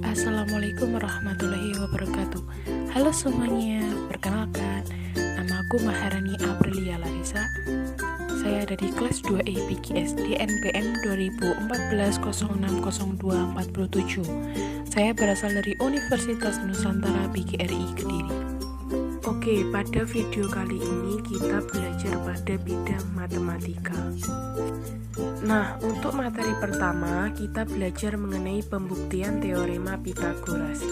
Assalamualaikum warahmatullahi wabarakatuh. Halo semuanya, perkenalkan, nama aku Maharani Aprilia Larissa. Saya ada di kelas 2E PGS di NPM 2014-06-02-47. Saya berasal dari Universitas Nusantara PGRI Kediri. Oke, pada video kali ini kita belajar pada bidang matematika. Nah, untuk materi pertama, kita belajar mengenai pembuktian teorema Pythagoras.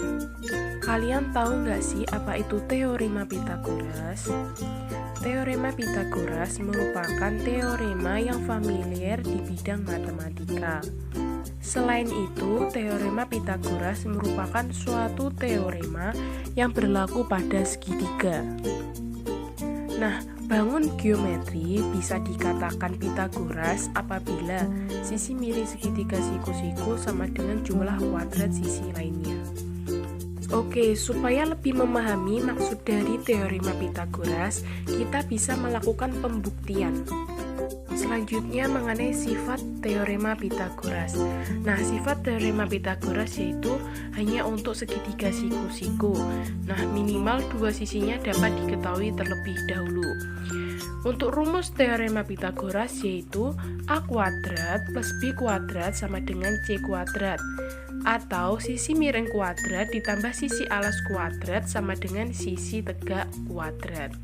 Kalian tahu nggak sih apa itu teorema Pythagoras? Teorema Pythagoras merupakan teorema yang familiar di bidang matematika. Selain itu, teorema Pythagoras merupakan suatu teorema yang berlaku pada segitiga. Nah, bangun geometri bisa dikatakan Pythagoras apabila sisi miring segitiga siku-siku sama dengan jumlah kuadrat sisi lainnya. Oke, supaya lebih memahami maksud dari teorema Pythagoras, kita bisa melakukan pembuktian. Selanjutnya mengenai sifat teorema Pythagoras. Nah, sifat teorema Pythagoras yaitu hanya untuk segitiga siku-siku. Nah, minimal dua sisinya dapat diketahui terlebih dahulu. Untuk rumus teorema Pythagoras yaitu A kuadrat plus B kuadrat sama dengan C kuadrat, atau sisi miring kuadrat ditambah sisi alas kuadrat sama dengan sisi tegak kuadrat.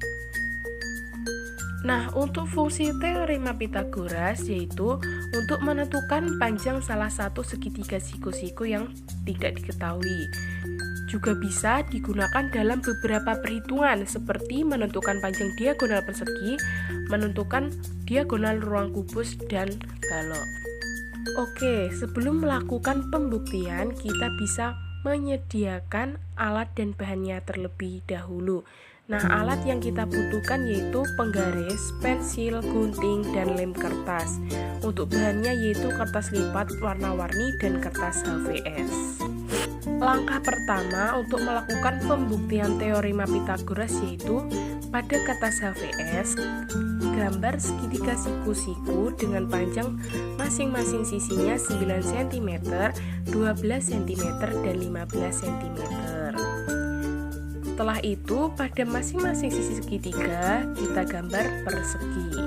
Nah, untuk fungsi teorema Pythagoras yaitu untuk menentukan panjang salah satu segitiga siku-siku yang tidak diketahui. Juga bisa digunakan dalam beberapa perhitungan seperti menentukan panjang diagonal persegi, menentukan diagonal ruang kubus, dan balok. Oke, sebelum melakukan pembuktian, kita bisa menyediakan alat dan bahannya terlebih dahulu. Nah, alat yang kita butuhkan yaitu penggaris, pensil, gunting, dan lem kertas. Untuk bahannya yaitu kertas lipat warna-warni dan kertas HVS. Langkah pertama untuk melakukan pembuktian teorema Pythagoras yaitu pada kertas HVS, gambar segitiga siku-siku dengan panjang masing-masing sisinya 9 cm, 12 cm, dan 15 cm. Setelah itu, pada masing-masing sisi segitiga, kita gambar persegi.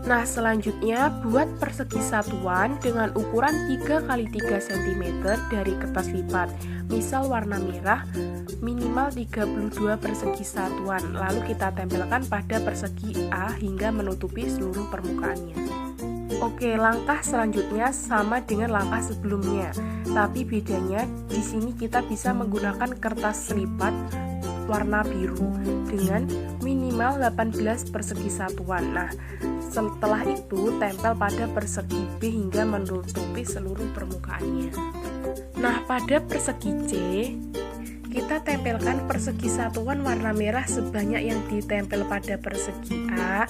Nah, selanjutnya buat persegi satuan dengan ukuran 3 x 3 cm dari kertas lipat. Misal warna merah, minimal 32 persegi satuan. Lalu kita tempelkan pada persegi A hingga menutupi seluruh permukaannya. Oke, langkah selanjutnya sama dengan langkah sebelumnya. Tapi bedanya di sini kita bisa menggunakan kertas lipat warna biru dengan minimal 18 persegi satuan. Nah, setelah itu tempel pada persegi B hingga menutupi seluruh permukaannya. Nah, pada persegi C kita tempelkan persegi satuan warna merah sebanyak yang ditempel pada persegi A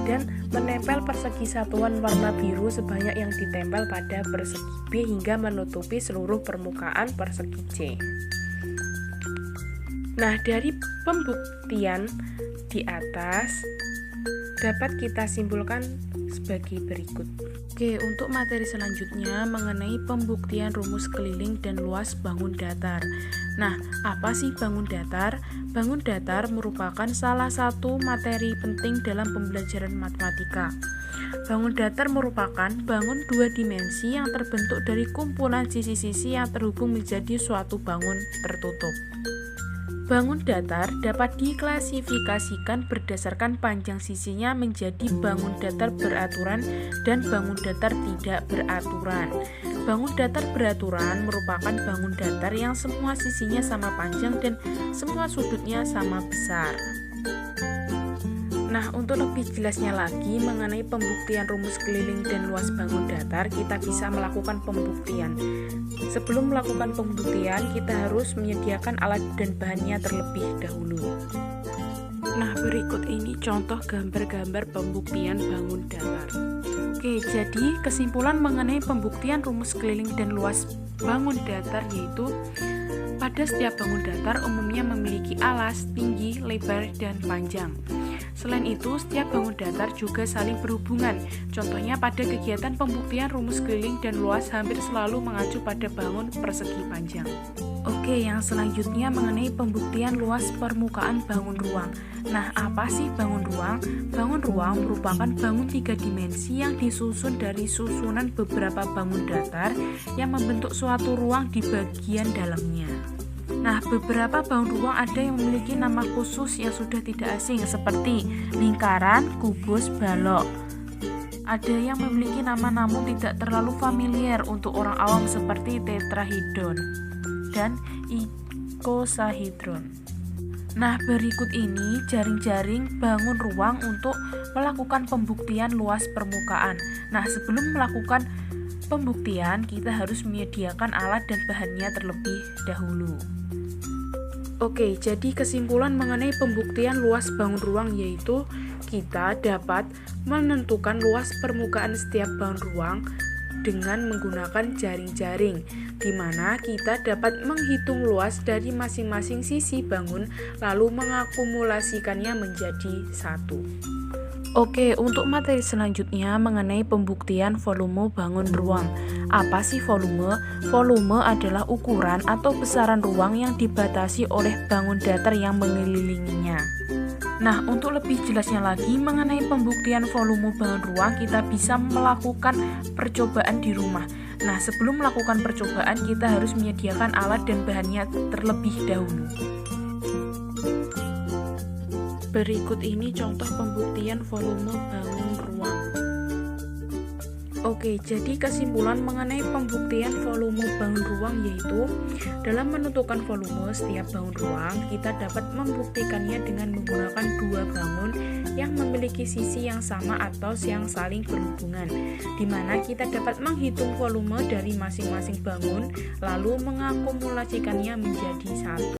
dan menempel persegi satuan warna biru sebanyak yang ditempel pada persegi B hingga menutupi seluruh permukaan persegi C. Nah, dari pembuktian di atas dapat kita simpulkan sebagai berikut. Oke, untuk materi selanjutnya mengenai pembuktian rumus keliling dan luas bangun datar. Nah, apa sih bangun datar? Bangun datar merupakan salah satu materi penting dalam pembelajaran matematika. Bangun datar merupakan bangun dua dimensi yang terbentuk dari kumpulan sisi-sisi yang terhubung menjadi suatu bangun tertutup. Bangun datar dapat diklasifikasikan berdasarkan panjang sisinya menjadi bangun datar beraturan dan bangun datar tidak beraturan. Bangun datar beraturan merupakan bangun datar yang semua sisinya sama panjang dan semua sudutnya sama besar. Nah, untuk lebih jelasnya lagi mengenai pembuktian rumus keliling dan luas bangun datar, kita bisa melakukan pembuktian. Sebelum melakukan pembuktian, kita harus menyediakan alat dan bahannya terlebih dahulu. Nah, berikut ini contoh gambar-gambar pembuktian bangun datar. Oke, jadi kesimpulan mengenai pembuktian rumus keliling dan luas bangun datar yaitu pada setiap bangun datar umumnya memiliki alas, tinggi, lebar, dan panjang. Selain itu, setiap bangun datar juga saling berhubungan. Contohnya pada kegiatan pembuktian rumus keliling dan luas hampir selalu mengacu pada bangun persegi panjang. Oke, yang selanjutnya mengenai pembuktian luas permukaan bangun ruang. Nah, apa sih bangun ruang? Bangun ruang merupakan bangun 3 dimensi yang disusun dari susunan beberapa bangun datar yang membentuk suatu ruang di bagian dalamnya. Nah, beberapa bangun ruang ada yang memiliki nama khusus yang sudah tidak asing seperti lingkaran, kubus, balok. Ada yang memiliki nama namun tidak terlalu familiar untuk orang awam seperti tetrahedron dan ikosahedron. Nah, berikut ini jaring-jaring bangun ruang untuk melakukan pembuktian luas permukaan. Nah, sebelum melakukan pembuktian, kita harus menyediakan alat dan bahannya terlebih dahulu. Oke, jadi kesimpulan mengenai pembuktian luas bangun ruang yaitu kita dapat menentukan luas permukaan setiap bangun ruang dengan menggunakan jaring-jaring, di mana kita dapat menghitung luas dari masing-masing sisi bangun lalu mengakumulasikannya menjadi satu. Oke, untuk materi selanjutnya mengenai pembuktian volume bangun ruang. Apa sih volume? Volume adalah ukuran atau besaran ruang yang dibatasi oleh bangun datar yang mengelilinginya. Nah, untuk lebih jelasnya lagi mengenai pembuktian volume bangun ruang, kita bisa melakukan percobaan di rumah. Nah, sebelum melakukan percobaan, kita harus menyediakan alat dan bahannya terlebih dahulu. Berikut ini contoh pembuktian volume bangun ruang. Oke, jadi kesimpulan mengenai pembuktian volume bangun ruang yaitu dalam menentukan volume setiap bangun ruang, kita dapat membuktikannya dengan menggunakan dua bangun yang memiliki sisi yang sama atau yang saling berhubungan, di mana kita dapat menghitung volume dari masing-masing bangun lalu mengakumulasikannya menjadi satu.